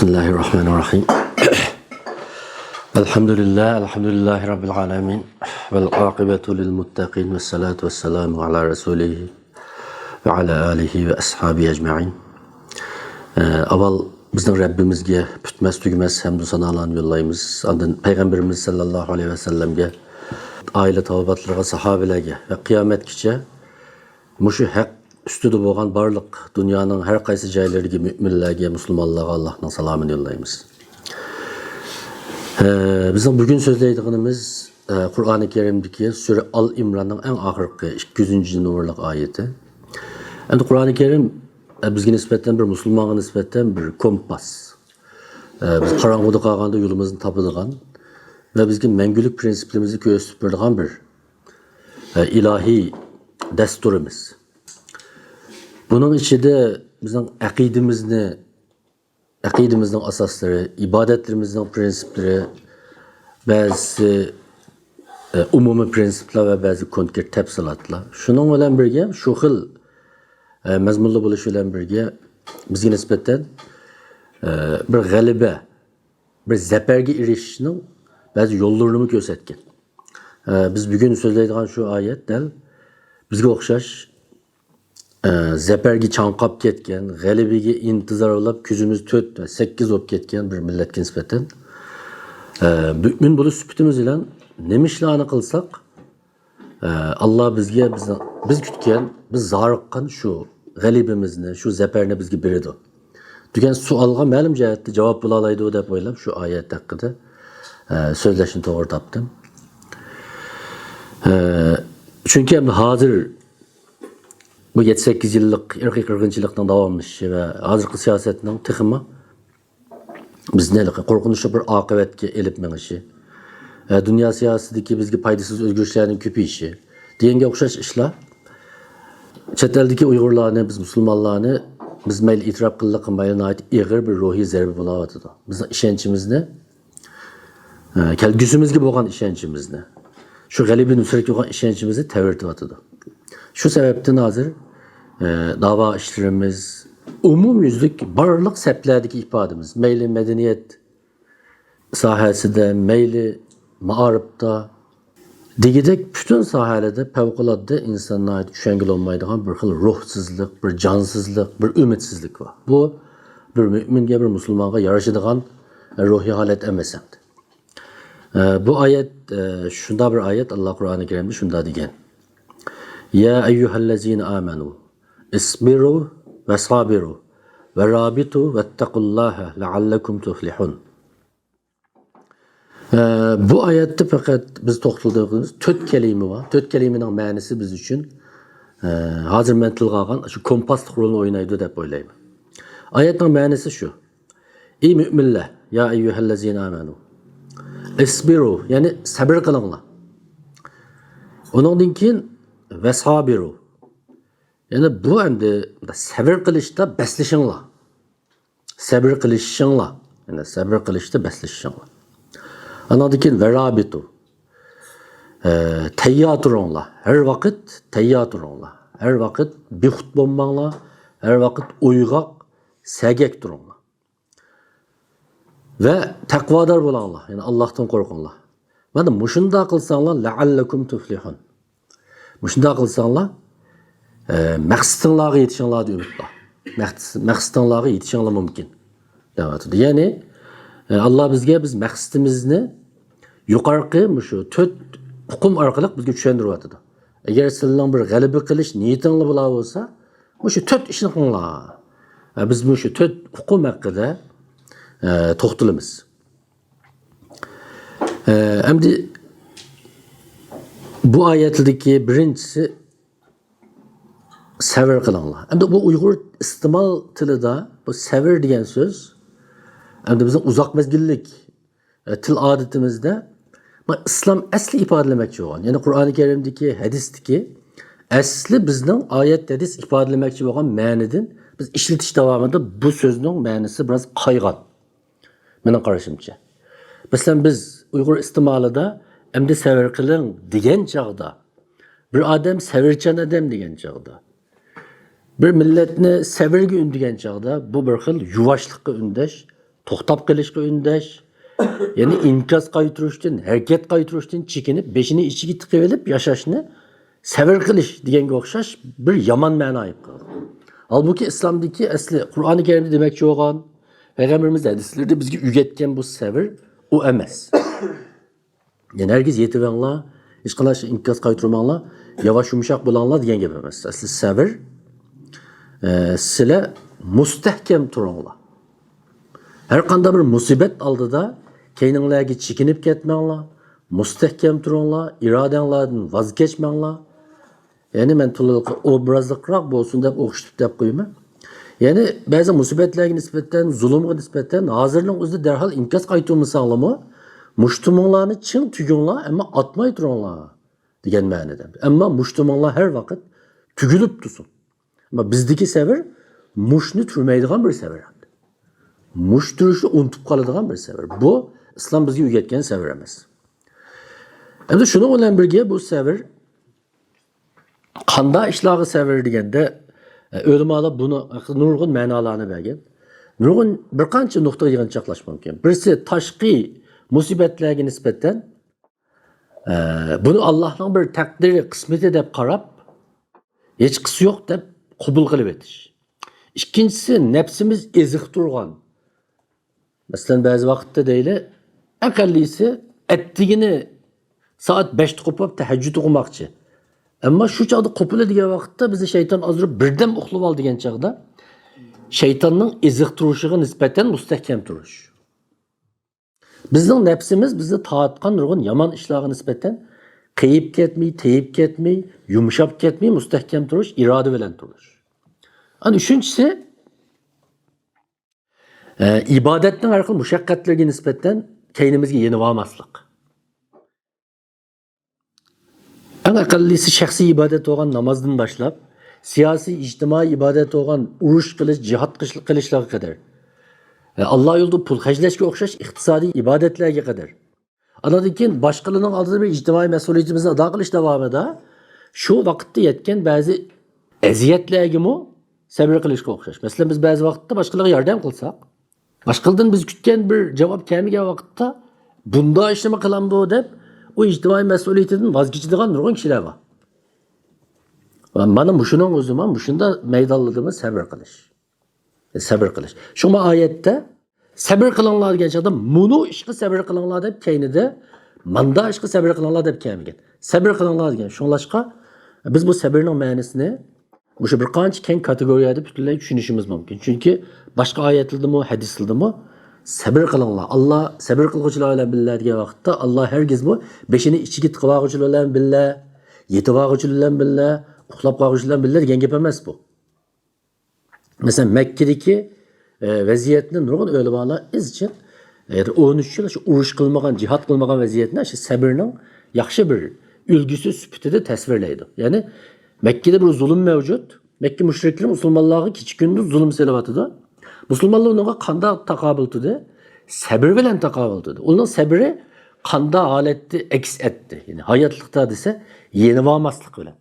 Bismillahirrahmanirrahim. Elhamdülillahi Rabbil alemin. Vel akibetu lil muttaqin ve salatu ve selamu ala Resulihi ve ala alihi ve ashabi ecma'in. Aval bizden Rabbimizge bütmez tügümez hamdü sanalarını yollayımız. Andın Peygamberimiz sallallahu aleyhi ve sellemge, aile tavabatlarına, sahabelerge ve kıyamet kiçe muşu hak üstüde boğan barlık dünyanın her kaysı caylarıge müminlerge, Müslümanlara Allah'ın salamını yollayımız. Bizim bugün sözleydiğimiz Kur'an-ı Kerim'deki Sure Al-İmran'ın en ahırkı 200. numaralık ayeti. Yani Kur'an-ı Kerim bizge nispeten bir Müslüman'a nispeten bir kompas. Biz karanlıkta kalganda yolumuzun tapıdığan ve bizge mengülük prensiplerimizi gösterip verdiğin bir ilahi desturumuz. Bunun içinde bizim akidemizin asasları, ibadetlerimizin prensipleri, bazı umumi prensipler ve bazı konkret tafsilatlar. Şunun bilen birge, şu xil mazmunlu buluş bilen birge bizge nispeten bir galibe, bir zaferge erişishning bazı yollarını gösterken. Biz bugün sözleydiğimiz şu ayet del bizge o'xshash zaferge çanqap ketken, g'alabega intizor olib ko'zimiz 4 va 8 bo'lib ketgan bir millatga nisbatan mümin bo'lish sifatimiz bilan nima ishlarni qilsak Allah bizga biz kutgan, biz zoriqqan shu g'alabimizni, shu zafarni bizga beradi degan savolga ma'lum jihatda javob bo'la oladi deb o'ylab shu oyat haqida so'zlashni to'g'ri topdim. Chunki hozir bu 7-8 yıllık irqiy qirg'inchilikning davomlashishi va hozirgi siyosatning tiximi bizni qo'rqinchli bir oqibatga elib minishi, dunyo siyosatidagi bizga foydasiz o'zgarishlarning ko'payishi deganga o'xshash ishlar chet eldagi Uyg'urlarni, biz musulmonlarni biz mayli e'tirof qildik, mayli ig'ir bir ruhiy zarba bo'layotdi. Bizning ishonchimizni, kelgusimizga bo'lgan ishonchimizni, shu g'alaba nusratga bo'lgan ishonchimizni tavirtiyotidir. Şu sebepten hazır dava işlerimiz, umumyüzlük barlık seplerdeki ifademiz, meyli medeniyet sahasında, meyli mağarıpta, digidek bütün sahalerde fevkalade insanlara ait üşengil olmaydıgan bir xil ruhsizlik, bir cansızlık, bir ümitsizlik var. Bu bir müminge, bir Müslümana yaraşıdığan ruhi halet emesemdi. Bu ayet, şunda bir ayet Allah Kur'an-ı Kerim'de şunda degen. Ya eyyühellezine amenu isbiru ve sabiru ve rabitu vettekullaha leallekum tuflihun. Bu ayette fakat biz to'xtaldiğimiz 4 kelime var. 4 kelimenin ma'nosi biz için hozir men tilga olgan shu kompas rolini o'ynaydi deb o'ylayman. Oyatning ma'nosi shu. Ey müminlar, ya eyyühellezine amenu isbiru, ya'ni sabr qilinglar. Ondan keyin ve sabiru. Yani bu endi sabr qilishda beslashinglar. Sabr qilishinglar. Yani sabr qilishda beslashinglar. Ondan keyin ve rabitu. Tayyor turinglar. Her vaqt tayyor turinglar. Her vaqt bexud bo'lmanglar. Her vaqt uyg'oq, sagak turinglar. Ve taqvodor bo'linglar. Yani Allohdan qo'rqinglar. Mana mushunda qilsanglar la'allakum tuflihun. Muşunda qilsanglar, maqsadinglarga yetishinglarni umid bor. Maqsadinglarga yetishinglar mumkin. Deyapti. Ya'ni Allah bizga biz maqsadimizni yuqorqi shu 4 hukm orqali bizga tushuntiryapti. Agar sizning bir g'alaba qilish niyatinglar bo'lar bo'lsa, shu 4 ishni qilinglar. Biz shu 4 hukm haqida to'xtalamiz. Endi bu ayetlerdeki birincisi sabr qilinglar. Endi bu Uyg'ur istimal tilida bu sabr degan so'z endi bizning uzoq mezgillik til odatimizda islom asli ifodalamoqchi bo'lgan. Ya'ni Qur'oni Karimdagi, hadisdagi asli bizning oyat hadis ifodalamoqchi bo'lgan ma'nidan biz ishlatish davomida bu so'zning ma'nosi biroz qaygan. Mening qarashimcha. Masalan biz Uyg'ur istimalida endi sabr qiling degan chog'da, bir odam sabrchan odam degan chog'da, bir millatni sabrga undigan chog'da bu bir xil yuvashlikqa undash to'xtab qilishga undash, ya'ni inkos qaytirishdan, harakat qaytirishdan chekinib, beshini ichiga tiqib olib yashashni sabr qilish deganga o'xshash bir yomon ma'no olib qoldi. Halbuki islomdagi asli Qur'oni Karimda demoqchi bo'lgan, payg'ambarimiz hadislarda bizga o'rgatgan bu sabr u emas. Yani herkes yetivanglar, hech qanaqa inkos qaytirmanglar, yavaş yumshoq bo'linglar degan gap emas. Asli sabr sizlar mustahkam turinglar. Her qanday bir musibat oldida keyninglarga chekinib ketmanglar, mustahkam turinglar, irodanglardan voz kechmanglar. Yani men to'liq obrazliqroq bo'lsin deb o'qishib deb qo'yman. Yani ba'zi musibatlarga nisbatan, zulmga nisbatan hozirning o'zida darhol inkos qaytarmasanglarmi, mushtuminglarni chin tuginglar, ammo atmay turinglar degan ma'noda. Ammo mushtuminglar har vaqt tugilib tursin. Ama bizdeki sabır muşni turmaydigan bir sabır. Mush turishni unutib qoladigan bir sabır. Bu islom bizga o'rgatgan sabır emas. Endi shuni bilan birga bu sabır qanday ishlarga sabır deganda o'limalar buni nurg'un ma'nolarni bergan. Nurg'un bir qancha nuqtaga yig'inchoqlash mumkin. Birisi tashqi musibatlarga nisbatan bunu Allohning bir taqdiri, qismati deb qarab, hech qisi yo'q deb qabul qilib etish. İkincisi nefsimiz ezik turgan. Mesela bazı vakitte deyli, akallisi ettiğini saat 5'te kopup teheccüd okumakçı. Ama şu çağda kopula diye vakitte bizi şeytan azırıp birden uxlub al diyen çağda şeytanın ezik turuşuna nispeten müstehkem turuş. Bizning nefsimiz bizni taatkan nurgun yaman işlerine nispeten kıyıp ketmey, teyip ketmey, yumuşap ketmey, müstehkem turuş, irade bilen turuş. Hani üçüncüsü ibadetten arkalı müşakkatlerine nispeten keynimizge yeni varmaslık. En akıllisi şahsi ibadet olan namazdan başlap, siyasi, ictimai ibadet olan uruş kılış, cihat kılışlara kadar. Allah yolunda pul hacleşke okşaş, iktisadi ibadetlerine kadar. Anladın başkalarının aldığı bir ictimai mesuliyetimizi ada kılış devamında şu vakitte yetken bazı eziyetlerine mi sabır kılışka okşaş. Mesela biz bazı vakitte başkalarına yardım kılsak, başkalarından biz kütken bir cevap gelmeyken vakitte bunda işleme kılamdı o deyip o ictimai mesuliyetinden vazgeçidiğen nurgun kişiler var. Bana muşunun o zaman muşunda meydalladığımız sabır kılış. Sabır kılış. Şu ayette sabır kılanlar diyen adam munu işki sabır kılanlar deyip keynide manda işki sabır kılanlar deyip keymigen. Sabır kılanlar diyen şunlaşka biz bu sabırın ma'nosini şu bir qancha keng kategoriyada butunlay tushunishimiz mumkin. Chunki boshqa oyatlardami, hadislardami sabr qilinglar. Alloh sabr qilguvchilar bilan billah degan vaqtda Alloh hargiz bu beshini ichiga tiqib olguvchilar bilan billah, yetib olguvchilar bilan billah, uxlab qolguvchilar bilan billah degan gap emas bu. Mesela Mekke'deki vaziyatni nurg'un o'limalar izchil 13 yil shu urush qilmagan, jihad qilmagan vaziyatni shu sabrning yaxshi bir ulgusi sifatida tasvirlaydi. Ya'ni Mekke'de bir zulüm mevcut. Mekke müşrikleri Müslümanlığa küçük gündüz zulüm selavatıda. Müslümanlar ona kanda takabıltıdı. Sabır bilen takabıltıdı. Onun sabrı kanda haleti eks etti. Yani hayatlıkta dese yeni varmaslık bilen.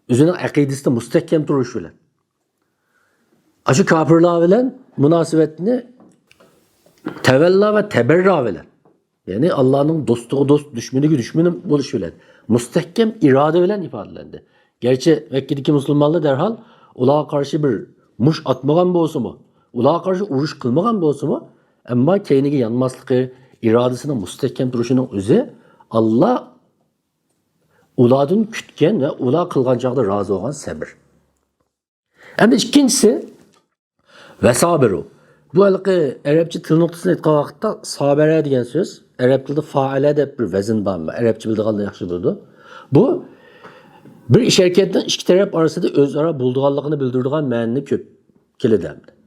Üzerine akidesinde müstehkem duruş bilen. Aşı kafirler bilen münasebetini tevella ve teberra bilen. Yani Allah'ın dostu dost, düşmanı düşmanı buluş bilen. Müstehkem irade bilen ifadelendi. Gerçi Mekke'deki Müslümanlar derhal ulağa karşı bir muş atmagan bolsa mu? Ulağa karşı uruş kılmagan bolsa mu? Ama kendine yanmaslığı, iradesinin müstehkem duruşunun özü Allah uladın kütken ve ulağa kılgan çağda razı olan sabır. Hem de ikincisi ve sabiru. Bu halkı Arapça tıl noktasını etkilen vakitte sabere diyen söz. Arap tilde faale de bir vezin var mı? Arapça bildiğinde yaxşı buldu. Bu bir iş hareketinden iki taraf arasında özara bulduğanlığını bildirdiğin ma'nini köp kelidemdi.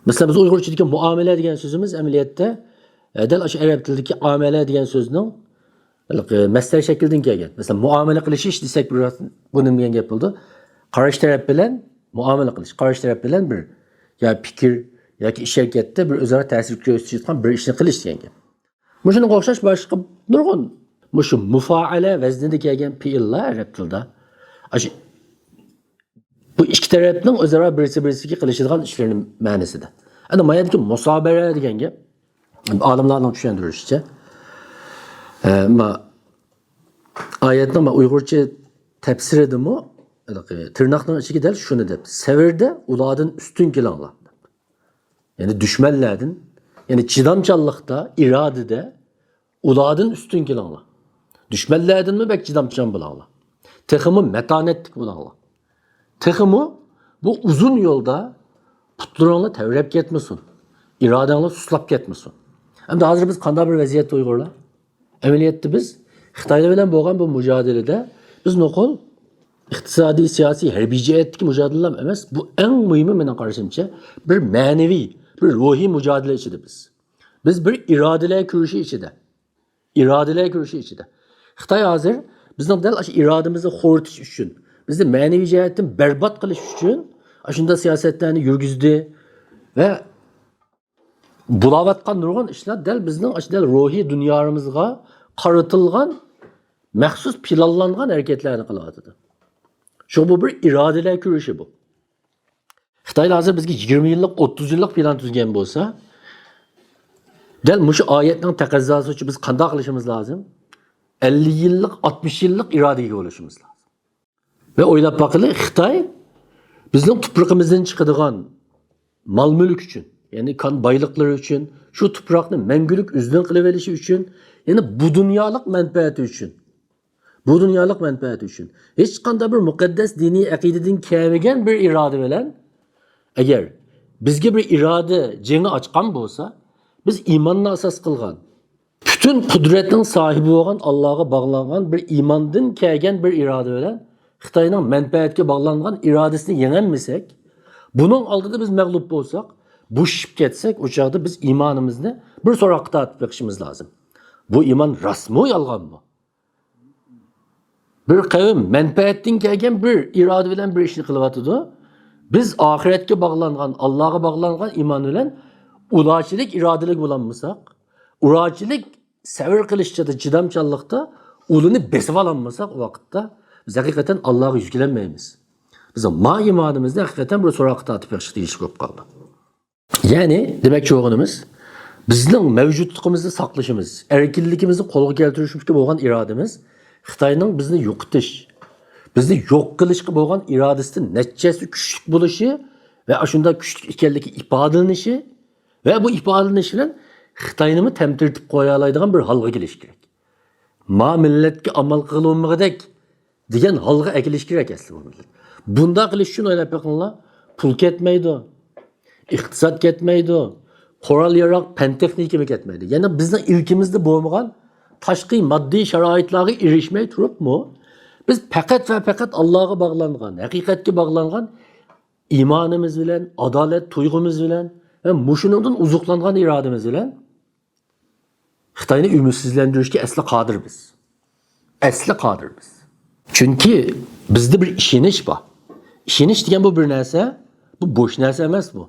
Mesela biz Uygurçadaki muamele diyen sözümüz ameliyette del aşı Arap tilideki amele diyen sözünün mesler şekilden kelgan. Mesela muamele qilish iş desek biraz bunun bilen yapıldı. Qarshi taraf bilen muamele qilish, qarshi taraf bilen bir ya fikir yoki ish harekatda bir o'zaro ta'sir ko'rsatayotgan bir ishni qilish degan gap. Shunga o'xshash boshqa nurg'un mushu mufaala vaznida kelgan fe'llar arab tilida. Bu ikki tarafning o'zaro birisi-birisiga qilishadigan ishlarining ma'nosida. Ana mayadaki musabere degan gap olimlarning tushuntirishicha oyatni Uyg'urcha tafsir edimi tırnaqning ichiga dal shuni deb sevirde ulardan üstün kelanglar. Yani düşmanlardan yani chidamchanlikda irodada ulardan üstün kelanglar. Düşmanlardan mı bek chidamchan bo'langlar. Texmi metanetlik bo'langlar. Texmi bu uzun yolda putlarınla tevrep ketmesin. İradanla suslap ketmesin. Hem de hazır biz qanday bir vaziyatda Uyg'urlar. Ameliyatda biz Xitoylar bilan bo'lgan bu mücadelede biz noqul iqtisodiy, siyosiy, harbiy jihatdagi mücadele emas. Bu en mühimi mening qarashimcha bir ma'naviy, bir ruhiy mücadele ichida biz. Biz bir iradeler kuruşu içinde. İradeler kuruşu içinde. Xitoy hazır bizning dal shu irodamizni xo'ritish uchun, bizni ma'naviy jihatdan berbat qilish uchun shunda siyosatlarni yurgizdi ve bulavatgan nurg'un ishlar dal bizning dal ruhiy dunyomizga qaratilgan maxsus planlangan hareketlarni qilyapti. Şu bu bir iradeler kuruşu bu. Xitoy hazır bizga 20 yillik, 30 yillik plan tuzgan bo'lsa, dal mushu oyatning taqozosi uchun biz qanday qilishimiz lozim? 50 yillik, 60 yillik irodaga bo'lishimiz lozim. Ve o'ylab boqaylik, Xitoy bizning tuprog'imizdan chiqadigan mal mulk uchun, ya'ni kan boyliklari uchun, shu tuproqni mangulik uzun qilib olishi uchun, ya'ni bu dunyolik manfaati uchun. Bu dunyolik manfaati uchun hech qanday bir muqaddas diniy aqidadan kelmagan bir iroda bilan agar bizga bir iroda jengi ochgan bo'lsa, biz iymonni asos qilgan, butun qudratning sohibi bo'lgan Allohga bog'langan bir iymondan kelgan bir iroda bilan Xitoyning manfaatga bog'langan irodasini yengolmasak, buning oldida biz mag'lub bo'lsak, bo'shib ketsak, o chog'da biz iymonimizni bir so'roqqa tortib beqishimiz lozim. Bu iymon rasmi yolg'onmi? Bir kavim menfaatdan kelgan bir iroda bilan bir ishni qilyotidi. Biz oxiratga bog'langan, Allohga bog'langan iymon bilan ulochilik irodalik bo'lolmasak, ulochilik sabr qilishda, chidamchanlikda ulini besib ololmasak, o vaqtda biz haqiqatan Allohga yuzlanmaymiz. Biz ma iymonimizni haqiqatan bir so'roqqa tortib beqish deyish ko'p qoldi. Ya'ni demakchi o'g'inimiz bizning mavjudligimizni saqlashimiz, erkinligimizni qo'lga keltirishimizga bo'lgan irodamiz Xitoyning bizni yo'qotish, bizni yo'q qilishga bo'lgan irodasining natijasi kuchli bo'lishi va shunda kuchli ekanligi ifodalanishi va bu ifodalanish bilan Xitoyni tamtirtib qo'ya oladigan bir holga kelish kerak. Ma millatga amal qilolmagidak degan holga akilish kerak aslida. Bunda qilish uchun o'ylab boqinglar, pul ketmaydi, iqtisod ketmaydi, qurol yarog, fan texnika ketmaydi. Ya'ni bizning ilkimizda bo'lmagan tashqi moddiy sharoitlarga erishmay turibmi? Biz faqat va faqat Allohga bog'langan, haqiqatga bog'langan iymonimiz bilan, adolat tuyg'umiz bilan va mushuningdan uzuqlangan irodamiz bilan Xitoyni umidsizlantirishga asli qodir biz. Asli qodir biz. Chunki bizda bir ishonish bor. Ishonish degan bu bir narsa, bu bo'sh narsa emas bu.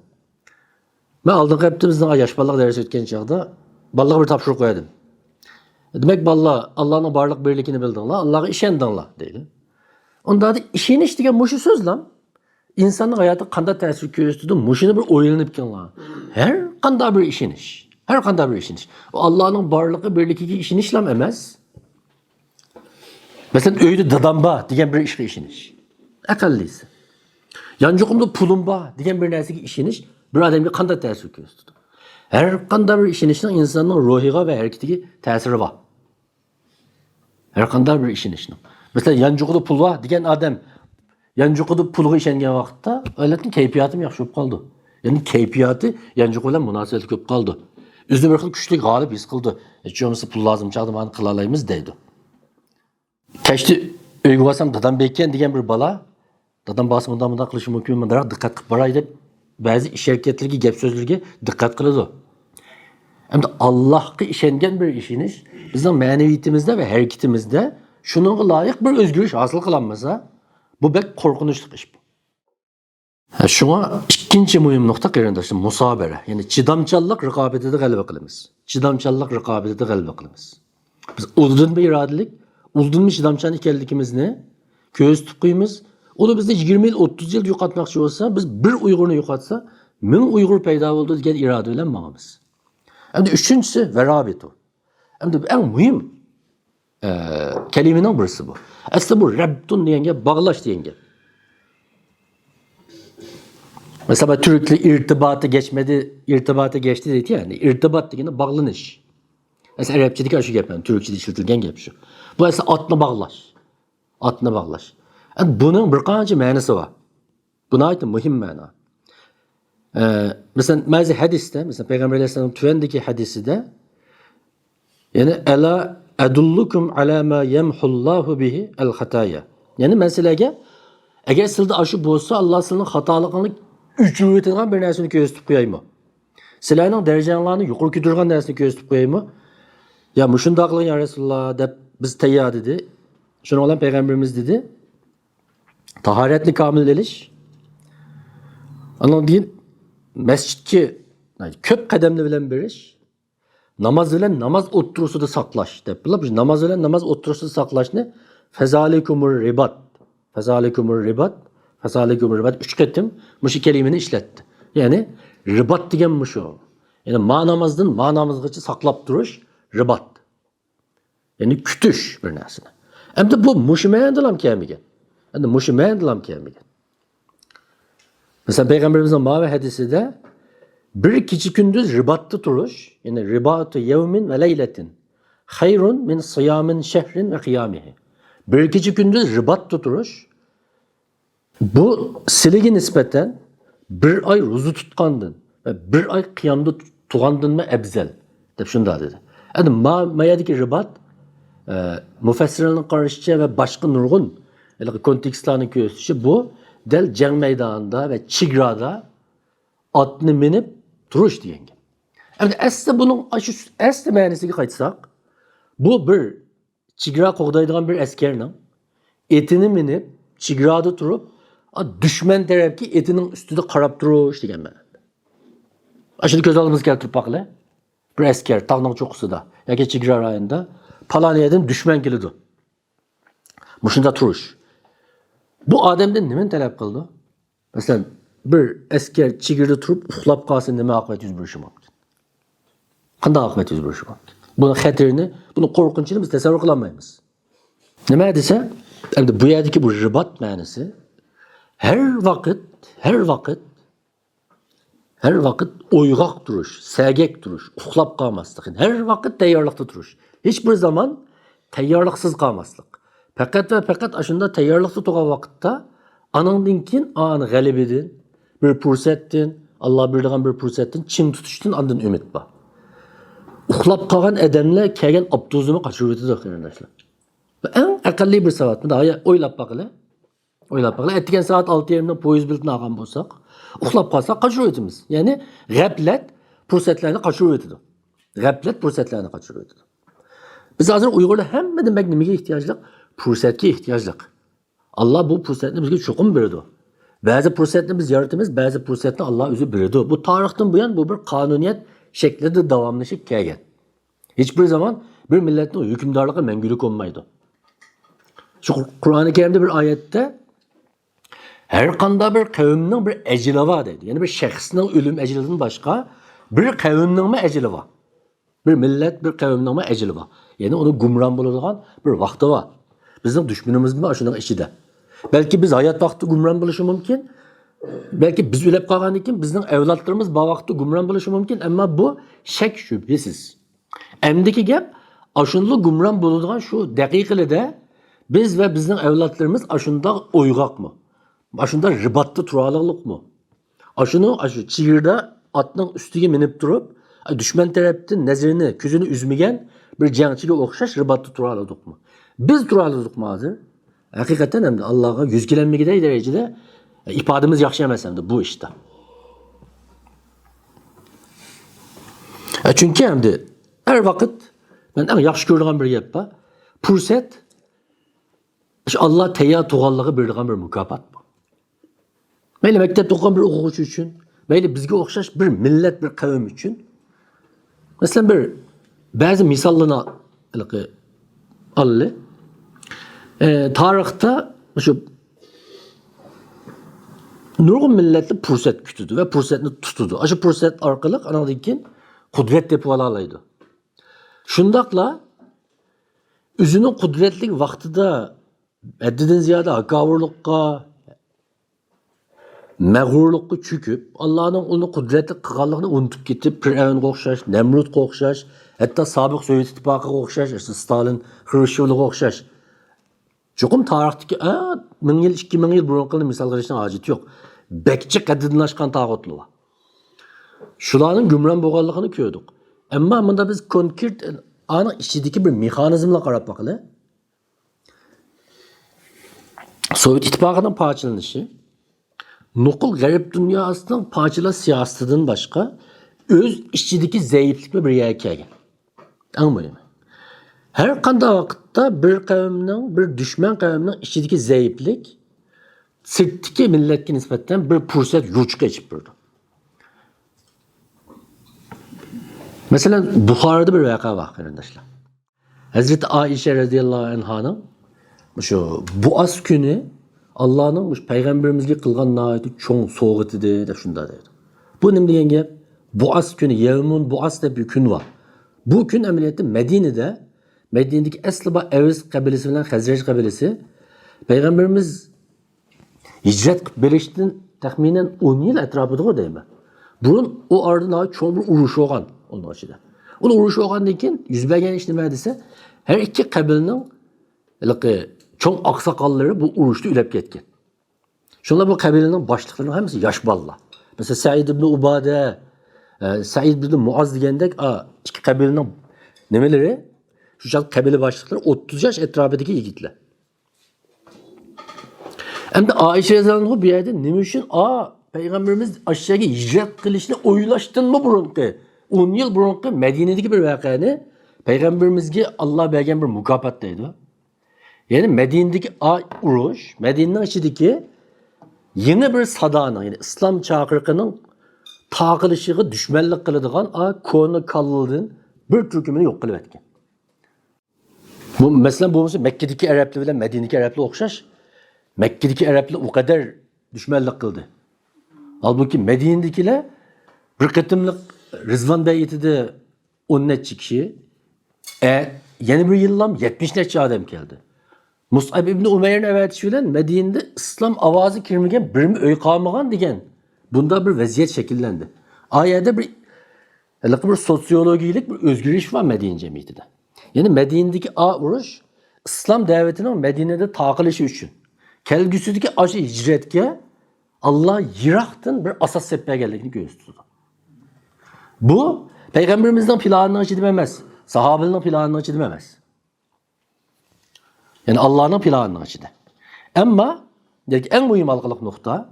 Men oldingi hafta bizning yosh bolalar dars o'tgan chog'da bolalarga bir topshiriq qo'ydim. Demek balla Allah'ın varlık birlikini bildinglar, Allah'a ishondinglar deydi. Onda da ishonish degan mushu so'z lan. İnsanın hayatı qanday ta'sir ko'rsatdi, mushuni bir o'ylanib kelinglar. Her qanday bir ishonish, her qanday bir ishonish. O Allah'ın varlığı birligiga ishonish lam emas. Mesela uyda dadam bor degan bir ishga ishonish. Aqallisi. Yanjuqimda pulim bor degan bir narsaga ishonish bir odamga qanday ta'sir ko'rsatdi. Her qanday bir ishonishning insonning ruhiga va harakatiga ta'siri bor. Her qanday bir ishonishning. Mesela yanjuqida pul bor degan odam yanjuqida pulga ishongan vaqtda o'yladim kayfiyatim yaxshi bo'lib qoldi. Ya'ni kayfiyati yanjuq bilan munosabat ko'p qoldi. O'zini bir xil kuchli g'olib his qildi. Hech bo'lmasa pul lozim chaqdi, mana qila olamiz deydi. Kechdi uyga borsam dadam bekkan degan bir bola, dadam bosim bundan qilishi mumkinmi? Biroq diqqat qilib boray deb ba'zi ish harakatlariga, gap so'zlarga diqqat qiladi. Hem de Allah'a ishongan bir ishonish bizning ma'naviyatimizda va harakatimizda shuningga loyiq bir o'zgarish hosil qilinmasa, bu bek qo'rqinchli ish bu. Shunga ikkinchi muhim nuqta qarindoshlar musobara, ya'ni chidamchanlik raqobatida g'alaba qilamiz. Chidamchanlik raqobatida g'alaba qilamiz. Biz uldun bir irodalik, uldun bir chidamchan ekanligimizni ko'z tutib qo'yamiz. Uni bizni 20 yil, 30 yil yo'qotmoqchi bo'lsa, biz bir Uyg'urni yo'qotsa, Ming Uyg'ur paydo bo'ldi degan iroda bilan mangamiz. Endi uchinchisi varabitu. Endi eng muhim kelimenin birisi bu. Aslında bu rabtun degan gap bog'lash degan gap. Mesela Türk'le irtibatı geçti dedi yani. İrtibat degeni bağlanış. Mesela Arapçadaki şu gap yani. Türkçede işletilgen gap şu. Bu esa atını bağlaş. Atını bağlaş. Yani bunun bir qancha ma'nosi var. Buna ait muhim ma'no. Mesela bazı hadiste, mesela Peygamber Aleyhisselam'ın tüvendeki hadisi de yani ela edullukum ala ma yemhullahu bihi el hataya. Yani meselege eğer sizde aşı bolsa Allah sizin hatalıqını üçüyetinden bir narsani ko'rsatib qo'yaymi? Sizlarning darajalaringizni yuqori ko'targan narsani ko'rsatib qo'yaymi? Ya mushundoq qiling ya Rasululloh deb biz tayyor dedi. Shuni bilan payg'ambarimiz dedi. Tahoratni komillalish. Ondan keyin masjidga ko'p qadamni bilan berish. Namaz bilan namaz o'ttirusida saqlash deb bilib, namaz bilan namaz o'ttirusida saqlashni fazalikumur ribat. Fazalikumur ribat. Fasalikum ribat 3 qatim mushu kelimani ishlatdi. Ya'ni ribat degan mushu. Ya'ni ma'nomizdan ma'nomizgacha saqlab turish ribat. Ya'ni kutish bir narsani. Endi bu mushu ma'noda ham kelmagan. Endi mushu ma'noda ham kelmagan. Mesela Peygamberimizin mavi hadisinde bir kecha kunduz ribatda turish, ya'ni ribatu yawmin ve leyletin hayrun min siyamin shahrin ve qiyamihi. Bir kecha kunduz ribatda turish bu siligi nispeten bir ay rozu tutqandın ve bir ay qiyamda tuğandın mı ebzel deb shunda dedi. Yani mayadaki ribat mufassirlarning qarashicha ve başka nurg'un kontekstlarni ko'rsatishi bu del jang maydonida ve chigrada atni minib turish degan gap. Yani aslida buning shu asli ma'nosiga qaytsak, bu bir chigra qo'g'daydigan bir askarning etini minib chigrada turib düşman tarafki etinin üstüde qarab turish degan ma'noda. Ashuni ko'z oldimizga keltirib boqinglar. Bir askar tog'ning cho'qqisida yoki chegara rayonida palon yerdan dushman keladi. Mushunda turish. Bu odamdan nima talab qildi? Masalan, bir askar chegarada turib uxlab qolsa nima oqibat yuz berishi mumkin? Qanday oqibat yuz berishi mumkin? Buni xatirini, buni qo'rqinchini biz tasavvur qila olmaymiz. Nima desa, endi bu yerdagi bu ribat ma'nosi her vakit uyg'oq turish, sagak turish, uxlab qolmaslik. Her vakit tayyorlikda turish. Hiçbir zaman tayyorliksiz qolmaslik. Faqat va faqat ashunda tayyorlikda turgan vaqtda anandan keyin ani g'alabidan, bir fursatdan, Alloh bergan bir fursatdan chin tutishdan andan umid bor. Uxlab qolgan odamlar kelgan abduzini qochirib o'tadi qarindoshlar. Eng aqlli bir savat. Bunda o'ylab boqinglar. Oylab bakla. Ettigen saat 6:20'de poyuz biletini algan bolsak, uxlab qalsak qaçırıb ötimiz. Yani g'aflat fursatlarni qaçırıb ötüdü. G'aflat fursatlarni qaçırıb ötüdü. Biz hazır Uyg'urlar hammadan bak nimaga ehtiyojliq? Fursatga ehtiyojliq. Allah bu fursatni bizga cho'qim berdi. Ba'zi fursatni biz yaratamiz, ba'zi fursatni Allah o'zi berdi. Bu tarixdan buyon bu bir qonuniyat shaklida davomlashib kelgan. Hech bir zaman bir millatning hukmdorligi mangulik olmaydi. Şu Kur'an-ı Kerim'de bir ayette her qanday bir kavmning bir eceli var dedi. Yani bir şahsning ölüm ecelidan başka bir kavmning mi eceli var. Bir millet bir kavmning mi eceli var. Yani onu gumron bo'ladigan bir vaqti var. Bizning düşmanimiz mi shuning ichida. Belki biz hayat vaqti gumron bo'lishi mumkin. Belki biz o'lib qolgandan keyin bizning avlodlarimiz bu vaqtda gumron bo'lishi mumkin, ammo bu shak shubhasiz. Endiki gap ashunli gumron bo'ladigan shu daqiqalarda biz ve bizning avlodlarimiz ashunda uyg'oqmi? Ashunda ribatda turaliqmi? Ashuni shu chigirda atning ustiga minib turib, dushman tarafdan nazarini, ko'zini uzmagan bir jangchiga o'xshash ribatda turaliqmi? Biz turaliqmi hozir? Haqiqatan ham Allohga yuzgilanmagiday darajada ifodamiz yaxshi emas hamda bu ishda. Chunki hamda har vaqt men eng yaxshi ko'rgan bir gap bor. Fursat Allah tayyor tug'anligi bergan bir mukofot bu. Mayli maktabda o'qigan bir o'quvchi uchun, mayli bizga o'xshash bir millat, bir qavm uchun. Masalan bir ba'zi misollarni olaylik. Tarixda shu nurg'un millatlar fursat kutdi va fursatni tutdi. Shu fursat orqali anadan keyin qudrat deb olaydi. Shundaqla o'zining qudratli vaqtida haddidan ziyoda hakavurlikqa, mag'rurlikqa cho'kib, Allohning uni qudratli qilganligini unutib ketib, Fir'avnga o'xshash, Namrudga o'xshash, hatto sobiq Sovet ittifoqiga o'xshash, Stalin, Xrushchevga o'xshash. Cho'qim tarixdagi 1000 yil, 2000 yil burunqini misol qilishning hojati yo'q. Bekçi qadidinlashgan tağutlu var. Şularning gumron bo'lganligini ko'rdik. Ammo bunda biz konkret ana ichidagi bir mexanizmga qarab baqili. Sovet ittifoqining parchalanishi, nuqul g'arb dunyosining parchalash siyosatidan boshqa o'z ichidagi zaiflikni bir yerga kelgan. Anlaymi? Her qanday vaqtda bir qavmning, bir dushman qavmning ichidagi zaiflik sirtdagi millatga nisbatan bir fursat yo'chqa ichib turdi. Masalan, Buxoroda bir voqea bor, qarindoshlar. Hazrati Aisha radhiyallohu anhaning shu Buas kuni Allohning payg'ambarimizga qilgan nihoyat cho'ng so'g'itidir deb shunda deydi. Bu nima degan gap? Buas kuni, Yevmun Buas deb bir kun var. Bu kun amaliyotda Medine'deki asli bu Evs kabilesi bilan Hazraj kabilesi Peygamberimiz hicret berişten tahminen 10 yıl etrafıdır deymi. Bunun o ardından çok bir uruş olgan onun içinde. Onun uruş olgandan keyin yüz bergen iş nima dese her iki kabilenin çok aksakalları bu urushda ulab ketgan. Şunlar bu kabilenin başlıklarının hepsi yaş balla. Mesela Said ibn Ubade, Said ibn Muaz degandek iki kabilenin nimeleri şu kabile başlıkları 30 yaş etrafındaki yigitler. Hem de Aişe Rezanlığı bir yerde nime için Peygamberimiz aşağıya hicret kılışını oyulaştın mı burunqı? 10 yıl burunqı Medine'deki bir vakayını Peygamberimizge Allah bergen bir mukafatdaydı. Yani Medine'deki uruş, Medine'nin içindeki yeni bir sadanın, yani İslam çağırıqının taqılışığı düşmanlık kılıdığan konu kallılığın bir türkümünü yok kılıp etken. Bu mesela bu Mekke'deki Araplı ile Medine'deki Araplı okşaş. Mekke'deki Araplı o kadar düşmanlık kıldı. Halbuki Medine'dekiler bir kıtımlık Rızvan Bey'de 10 netçi kişi yeni bir yıllam 70 netçi adam geldi. Mus'ab ibn Umeyr'in evvelsi bilen Medine'de İslam avazı kirmegen bir mi öy kalmagan degen. Bunda bir vaziyet şekillendi. Ayette bir sosyolojik bir özgürlük var Medine cemiyetinde. Yani Medine'deki uruş İslam davetinin Medine'de takılışı için. Kelgüsüdeki acı hicretke Allah Irak'tan bir asas seppeye geldiğini gösterdi. Bu Peygamberimizden planını açı dememez. Sahabenin planını açı dememez. Yani Allah'ın planını açı de. Ama en mühim halkalık nokta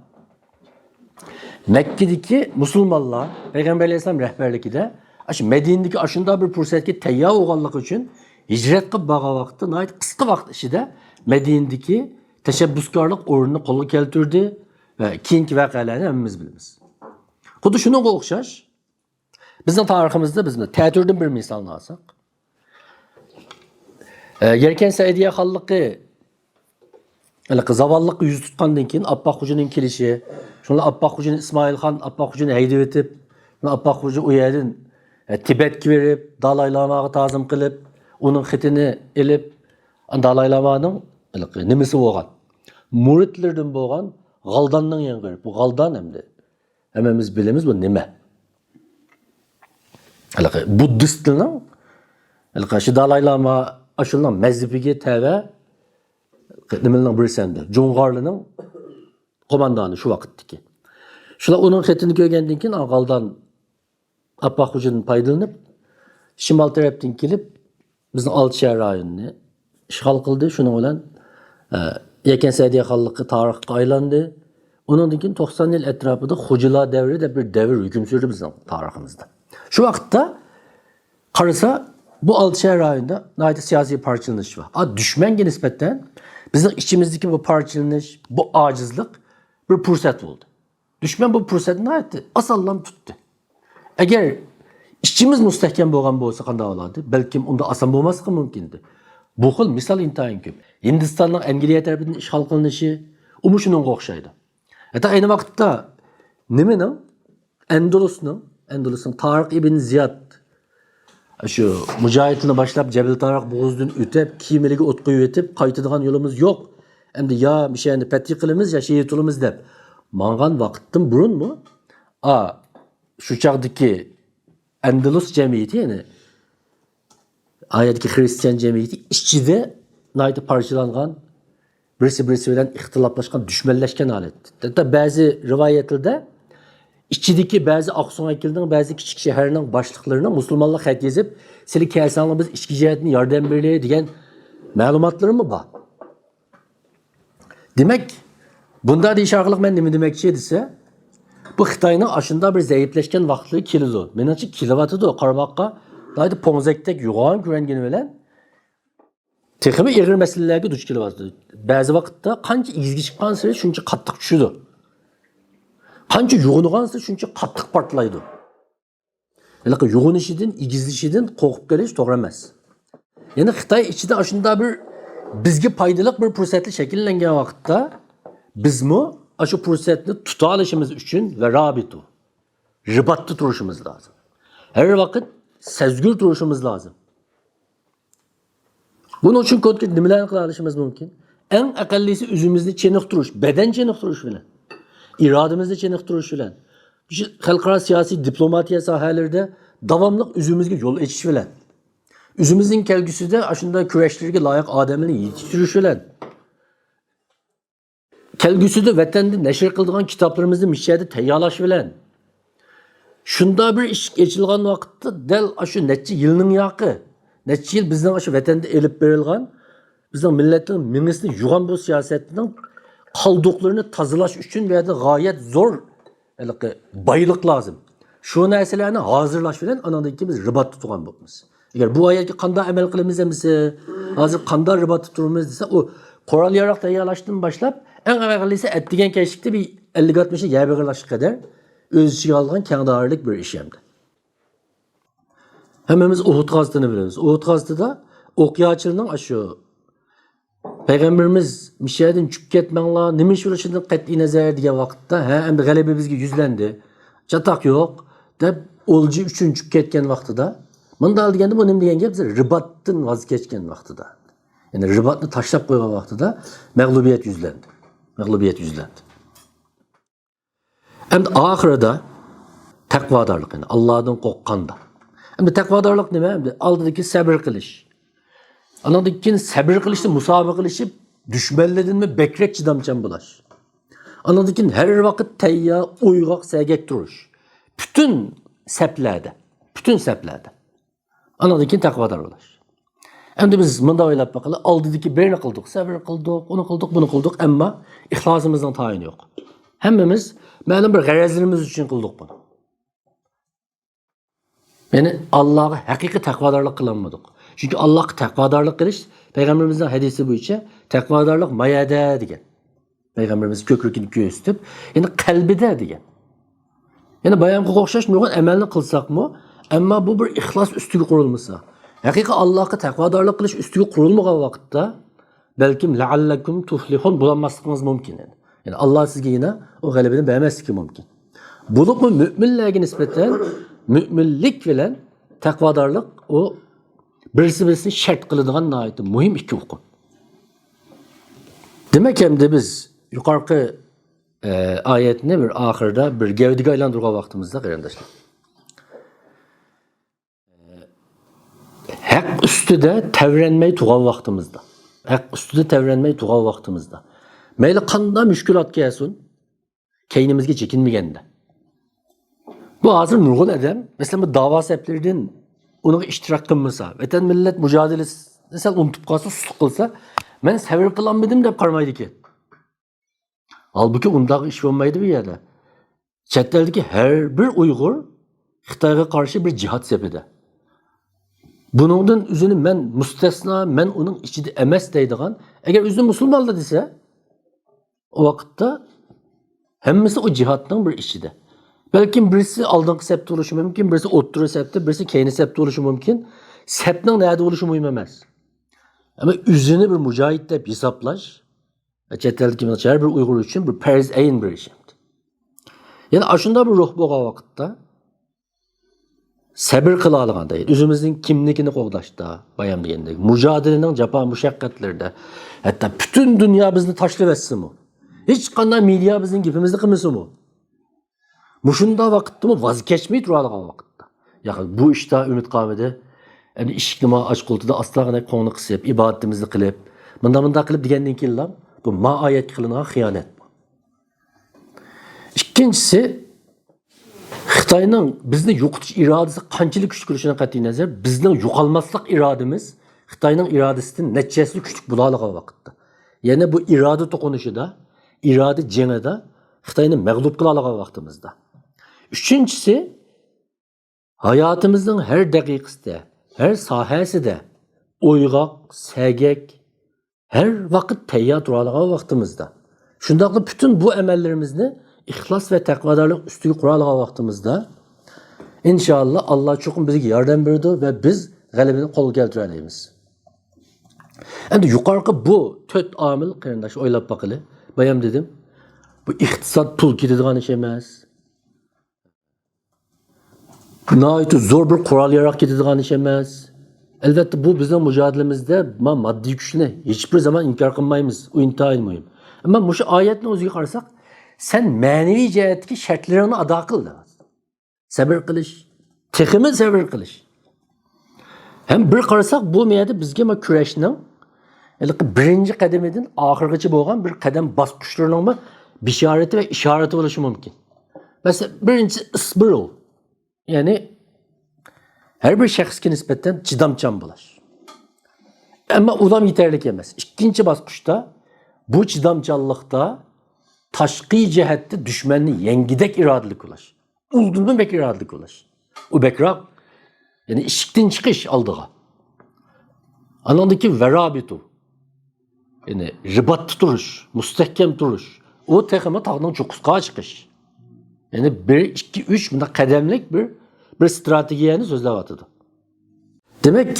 Mekke'deki Müslümanlar Peygamber Aleyhisselam rehberlikide Medine'deki aşında bir fırsatki teyyar oğanlık için hicret kıp bağa vakti nait kısa vakti içinde Medine'deki teşebbüskarlık orunu kolu keltirdi ve keyinki vakalarını hepimiz biliriz. Kudu şunu okşaş. Bizim tarihimizde bizim teatürden bir misalını alsak. Yerken Saidiye halkı zavallık yüz tutkandan keyin Abbaq Hocanın kelişi, şunlar Abbaq Hocanın İsmail Han, Abbaq Hocanı heydip etip, Abbaq Hoca o yerden Tibet'e verip, Dalai Lama'ya tazim kılıp, onun xitini elip, Dalai Lama'nın nimesi olgan. Muritlerden bolgan Galdan'dan yangar. Bu Galdan hemde. Hemimiz bilemiz bu nime. Buddhist dilinin şu Dalai Lama aşılan mezhebiga teve nimenin birisinde. Jongarlı'nın komandanı şu vaqtdaki. Şular onun xitini görgenden keyin Galdan Abbaq Hocanın paydalanıp şimal tarafdan kelip bizning Altshar rayonini işgal kıldı. Şunun bilan Yeken Saidiye halkı tarixga aylandi. Ondan keyin 90 yil etrafında Hocalar devri de bir devir hüküm sürdü bizim tariximizde. Şu vaqtda qarasa bu Altshar rayonida nayda siyasi parçalanış var. Düşmenge nisbeten bizim içimizdeki bu parçalanış, bu acizlik bir fırsat oldu. Düşman bu fırsatı nayda asallam tuttu. Eğer içimiz müstehkem bo'lgan bo'lsa qanday bo'lardi? Balkim unda asan bo'lmasligi mumkindi. Bu xil misal intayin ko'p. Hindistonning Angliya tarafidan ishg'ol qilinishi shunga o'xshaydi. Hatta aynı vakitte nimenin? Endalus'un Tarık ibn Ziyad şu mücahitini başlap Cebel Tarık boğuzdun ötep, kiyimeliği ot koyu etip, kaytıdığan yolumuz yok. Hem de ya bir şeyini petri kılımız ya şehit olumuz dep. Mangan vakittin burun mu? Şu çağdaki Endalus cemiyeti yani ayetteki Hristiyan cemiyeti işçide naydı parçalangan birisi bilen ihtilaflaşkan, düşmelleşken alet. Hatta bazı rivayetlerde İçideki bazı Aksun Ekil'den bazı küçük şehirlerin başlıklarına Müslümanlık xat yazıp seni kelsanla biz içki cihetini yardım birliği degan malumatları mı var? Demek bunda deyişarlıq ben nima demekçi dese bu Xitayning aşında bir zayıfleşken vaqtlığı kilidi. Menimcha kilovatı qarmoqqa daydı ponzakdek yo'g'on ko'rangani bilan texmi ig'ir masalalarga duch kelyapti. Ba'zi vaqtda qancha izgi chiqqan sari shuncha qattiq tushadi. Qancha yo'g'ingansa shuncha qattiq portlaydi. Lekin yo'g'inishidan, igizlishidan qo'rqib kelish to'g'ri emas. Ya'ni Xitoy ichida shunda bir bizga foydali bir fursatli shakllangan vaqtda bizmi shu fursatni tuta olishimiz uchun va ribatda turishimiz lozim. Har vaqt sezgir turishimiz lozim. Buning uchun konkret nimalarni qila olishimiz mumkin? Eng aqallisi o'zimizni cheniqtirish, badan cheniqtirish bilan, irodamizni cheniqtirish bilan, xalqaro siyosiy diplomatiya sohalarida davomli o'zimizga yo'l ochish bilan, o'zimizning kelgusida shunday kurashlarga loyiq odamlarni yetishtirish bilan, kelgusida vatanda nashr qiladigan kitoblarimizni mishada tayyorlash bilan, shunda bir ish ochilgan vaqtda dal shu necha yilning yoqi, necha yil bizning shu vatanda elib berilgan, bizning millatning mingisini yug'an bu siyosatning qoldiqlarini tozalash uchun bu yerda g'oyat zo'r boylik lozim. Shu narsalarni hozirlash bilan anandaki biz ribat tutgan bo'lamiz. Agar bu oyatga qanday amal qilamiz desa, hozir qanday ribat turamiz desa, u Qur'on yaroq tayyorlashdan boshlab eng avvalisi atdigan kashlikda bir 50-60 yabig'lash qadar o'z ichiga olgan keng doiralik bir ish hamdi. Hammamiz Uhud g'azotini bilamiz. Uhud g'azotida o'qiyotchilarning shu Peygamberimiz mishadin tushib ketmanglar, nima ish bo'lishidan qat'iy nazar degan vaqtda, endi g'alaba bizga yuzlandi. Chatoq yo'q deb o'lji uchun tushib ketgan vaqtida, bunda deganda bu nima degan gap? Biz ribatdan voz kechgan vaqtida. Ya'ni ribatni tashlab qo'ygan vaqtida mag'lubiyat yuzlandi. Endi oxirida taqvodorlik, ya'ni Allohdan qo'rqqanda. Endi taqvodorlik nima? Endi oldidagi sabr qilish. Andan keyin sabr qilishni musobaqa qilishib, dushmanlardanmi bekrak chidamchan bo'lish. Andan keyin har vaqt tayyor, uyg'oq, sagak turish. Bütün saplarda. Andan keyin taqvodor bo'lish. Endi biz bunda o'ylab baqala, oldidagi birini qildik, sabr qildik, uni qildik, buni qildik, ammo ixlosimizdan tayini yo'q. Hammamiz ma'lum bir g'arazlarimiz uchun qildik buni. Yani Allah'a haqiqiy taqvodorlik qilmadik. Çünkü Allah'a taqvodorlik qilish Peygamberimizin hadisi bo'yicha taqvodorlik mayada degan. Peygamberimiz ko'krikini ko'rsatib, yani qalbida degan. Yani bayonga o'xshash nurg'un amalni qilsaqmi, ammo bu bir ixlos ustiga qurilmasa, haqiqiy Allah'a taqvodorlik qilish ustiga qurilmagan vaqtda balkim la'allakum tuflihun bo'lmasligingiz mumkin. Yani Allah sizga yana o g'alabani bermasligi mumkin. Bo'lib müminlarga nisbatan müminlik bilan taqvodorlik o birisi shart qiladigan nihoyatda muhim ikki huquq. Demak hamda biz yuqorqi oyatni bir oxirida bir gavdiga aylantirgan vaqtimizda qarindoshlar. Haq ustida tavranmay turgan vaqtimizda. Mayli qanday mushkulot kelsin, keynimizga chekinmaganda. Bu hozir nurg'un odam, masalan, bu da'vo saplaridan uning ishtirok qilmasa, vatan millat mujodalasini sal unutib qolsa, susib qilsa, men sabr qilolmadim deb qaramaydi ekan. Halbuki undaq ish bo'lmaydi bu yerda. Chet eldagi har bir Uyg'ur Xitoyga qarshi bir jihad safida. Buningdan o'zini men mustasno, men uning ichida emas deydigan, agar o'zini musulmonlar desa, o vaqtda hammasi o jihadning bir ichida. Belki birisi aldığın septe oluşu mümkün, birisi otturu septe, birisi keyni septe oluşu mümkün. Septinin nerede oluşu mühim emez. Ama üzerine bir mücahit deyip hesaplaş, çeteldeki her bir Uygur için bir perz ayin bir iş. Yani aşında bir ruh bo'lgan vaqtda sabr qila olganda, o'zimizning kimligini qo'g'dashda, bayam degandek, mujodilaning jafo mushaqqatlarida, hatto butun dunyo bizni tashlab etsinmi? Hech qanday media bizning gapimizni qilmasinmi? Mushunda vaqtda voz kechmay turadigan vaqtda. Ya'ni bu ishda umid qilmadi. Endi eshikni och qultida astag'ina qo'ngni qisib, ibodatimizni qilib, bunda qilib degandan keyin bu oyat qilingan xiyonat. İkincisi, Xitoyning bizni yo'qotish irodasi qanchalik kuchli bo'lishidan qat'iy nazar, bizning yo'qolmaslik irodamiz Xitoyning irodasidan nechasi kuchli bo'ladigan vaqtda. Ya'ni bu iroda to'qinishida, iroda jangida Xitoyni mag'lub qila olgan vaqtimizda. Uchinchisi, hayotimizning har daqiqasida, har sohasida o'yg'oq, sagak, har vaqt tayyor turadigan vaqtimizda. Shundaqla bütün bu amallarimizni İhlas ve takvadorlik ustiga quradigan vaqtimizda inshaalloh Alloh cho'qim bizga yordam berdi ve biz g'alabani qo'lga keltira olamiz. Endi yuqorqi bu 4 omil qarindosh o'ylab boqili. Bayam dedim. Bu iqtisod pul ketadigan ish emas. Nihoyat zo'r bir qurol yarog ketadigan ish emas. Albatta bu bizning mujodilamizda moddiy kuchni hech bir zaman inkor qilmaymiz. U intayin muhim. Ammo bu oyatni o'ziga qarasak, sen manevi cihetki şartlarını ada kıl. Sabır kılış. Tekimi sabır kılış. Hem bir qarasak bu meyada bizge ma kurashning birinci kademeden ahirgacha bo'lgan bir qadam bosqichlarining bishorati ve ishorati bo'lishi mumkin. Mesela birinci isbiru. Yani her bir shaxsga nisbatan chidamchan bo'lish. Ama ulam yeterli emas. İkinci bosqichda bu chidamchanlikda tashqi jihatda düşmanni yengidek irodalik bo'lish. Ulg'undan bek irodalik bo'lish. U bekroq, ya'ni eshikdan chiqish oldiga. Anandaki verabitu. Ya'ni ribatda turish, mustahkam turish. U texma tog'ning cho'qqisiga chiqish. Ya'ni 1 2 3 bunda qadamlik bir strategiyani so'zlayotdi. Demak,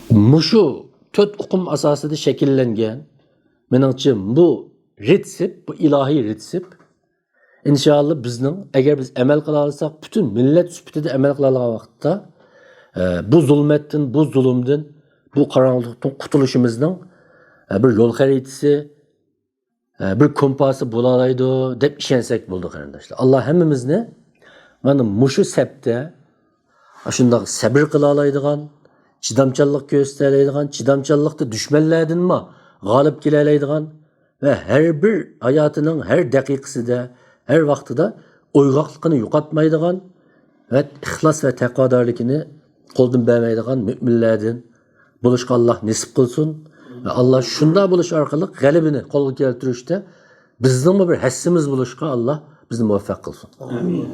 mushu 4 uqum asosida shakllangan, meningcha bu retsep, bu ilahi retsep. İnşallah bizning agar biz amal qila olsak, bütün millat süpütede amal qila olgan vaqtda bu zulmetdan, bu zulmdan, bu qaranlıqdan qutulishimizning bir yo'l xaritasi, bir kompasi bo'la oladi deb ishonsak bo'ldi qarindoshlar. Alloh hammamizni mana mushu sabda shunday sabr qila oladigan, chidamchanlik ko'rsata oladigan, chidamchanlikda dushmanlardanmi g'olib kela oladigan ve her bir hayatının her dakikasida, her vaktida o'yg'oqligini yo'qotmaydigan ve ihlas ve taqvodorligini qo'ldan bermaydigan müminlerden bo'lishga Alloh nasib qilsin ve Allah shunday bo'lish orqali g'alabani qo'lga keltirishda bizning bir hassimiz bo'lishga Alloh bizni muvaffaq qilsin. Amin.